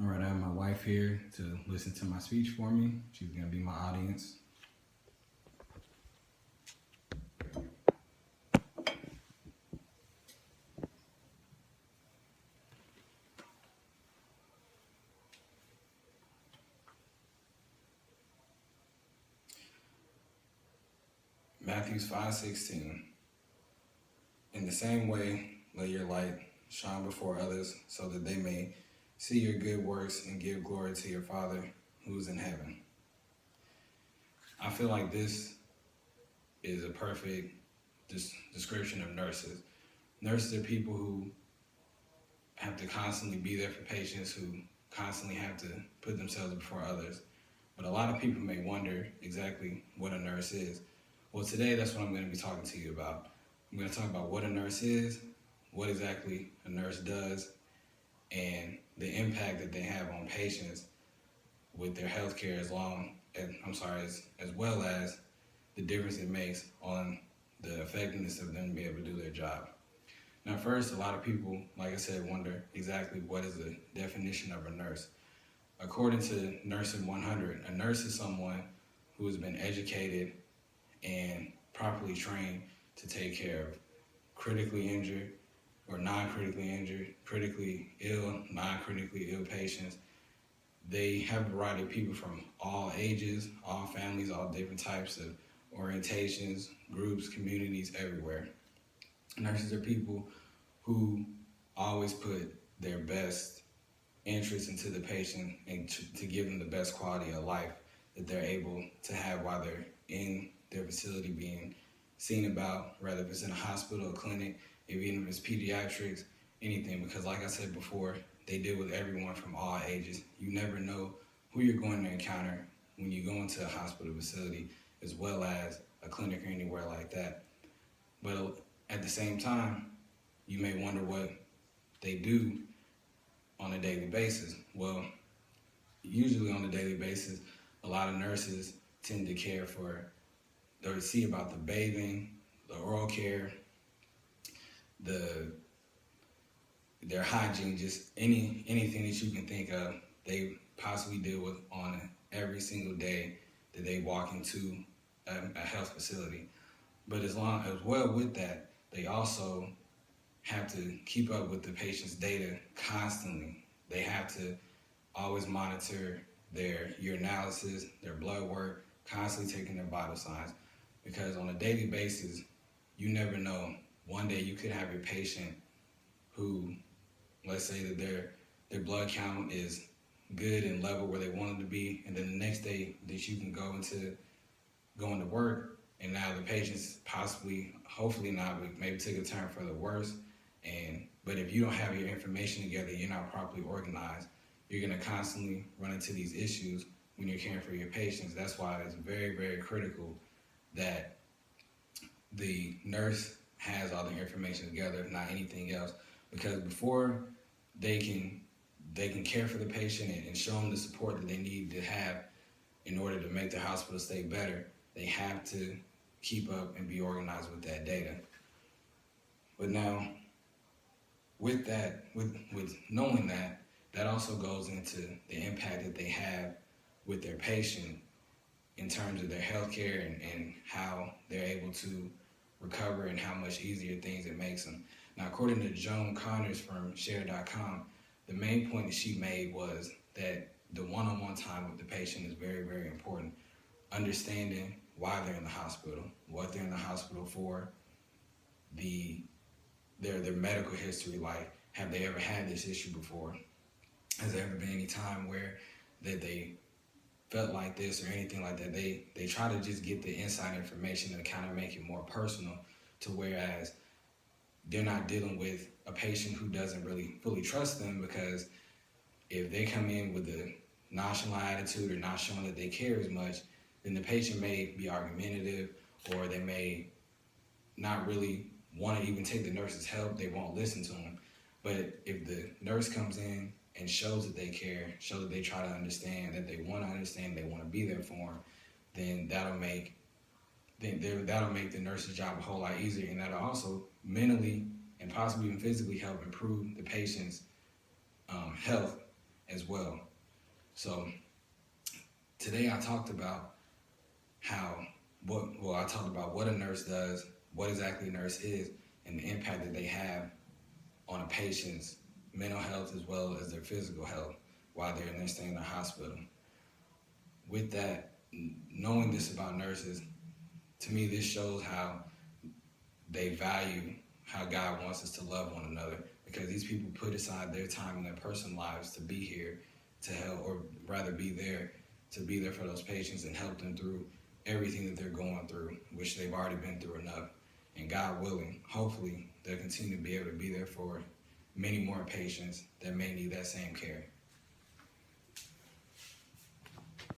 All right, I have my wife here to listen to my speech for me. She's going to be my audience. Matthew 5:16. In the same way, let your light shine before others so that they may see your good works and give glory to your Father who's in heaven. I feel like this is a perfect description of nurses. Nurses are people who have to constantly be there for patients, who constantly have to put themselves before others. But a lot of people may wonder exactly what a nurse is. Well, today that's what I'm going to be talking to you about. I'm going to talk about what a nurse is, what exactly a nurse does, and the impact that they have on patients with their health care as well as the difference it makes on the effectiveness of them to be able to do their job. Now, first, a lot of people, like I said, wonder exactly what is the definition of a nurse. According to Nursing 100, a nurse is someone who has been educated and properly trained to take care of critically injured or non-critically injured, critically ill, non-critically ill patients. They have a variety of people from all ages, all families, all different types of orientations, groups, communities, everywhere. Nurses are people who always put their best interest into the patient and to give them the best quality of life that they're able to have while they're in their facility being seen about, whether if it's in a hospital, a clinic, even if it's pediatrics, anything. Because like I said before, they deal with everyone from all ages. You never know who you're going to encounter when you go into a hospital facility, as well as a clinic or anywhere like that. But at the same time, you may wonder what they do on a daily basis. Well, usually on a daily basis, a lot of nurses tend to care for or see about the bathing, the oral care, their hygiene, just anything that you can think of, they possibly deal with on every single day that they walk into a health facility. But as well with that, they also have to keep up with the patient's data constantly. They have to always monitor their urinalysis, their blood work, constantly taking their vital signs. Because on a daily basis, you never know. One day you could have your patient who, let's say that their blood count is good and level where they want it to be, and then the next day that you can go into work, and now the patient's possibly, hopefully not, but maybe took a turn for the worse. But if you don't have your information together, you're not properly organized, you're going to constantly run into these issues when you're caring for your patients. That's why it's very, very critical that the nurse has all the information together, if not anything else, because before they can care for the patient and show them the support that they need to have in order to make the hospital stay better, they have to keep up and be organized with that data. But now, with that, with knowing that also goes into the impact that they have with their patient in terms of their health care and how they're able to recover and how much easier things it makes them. Now, according to Joan Connors from Share.com, the main point that she made was that the one-on-one time with the patient is very, very important. Understanding why they're in the hospital, what they're in the hospital for, their medical history, like have they ever had this issue before? Has there ever been any time where that they felt like this or anything like that? They try to just get the inside information and kind of make it more personal, to whereas they're not dealing with a patient who doesn't really fully trust them, because if they come in with a nonchalant attitude or not showing that they care as much, then the patient may be argumentative, or they may not really want to even take the nurse's help. They won't listen to them. But if the nurse comes in and shows that they care, shows that they try to understand, that they want to understand, they want to be there for them, then that'll make the nurse's job a whole lot easier, and that'll also mentally and possibly even physically help improve the patient's health as well. So today I talked about I talked about what a nurse does, what exactly a nurse is, and the impact that they have on a patient's mental health as well as their physical health while they're in their stay in the hospital. With that, knowing this about nurses, to me, this shows how they value how God wants us to love one another, because these people put aside their time in their personal lives to be here to help, or rather be there for those patients and help them through everything that they're going through, which they've already been through enough. And God willing, hopefully they'll continue to be able to be there for many more patients that may need that same care.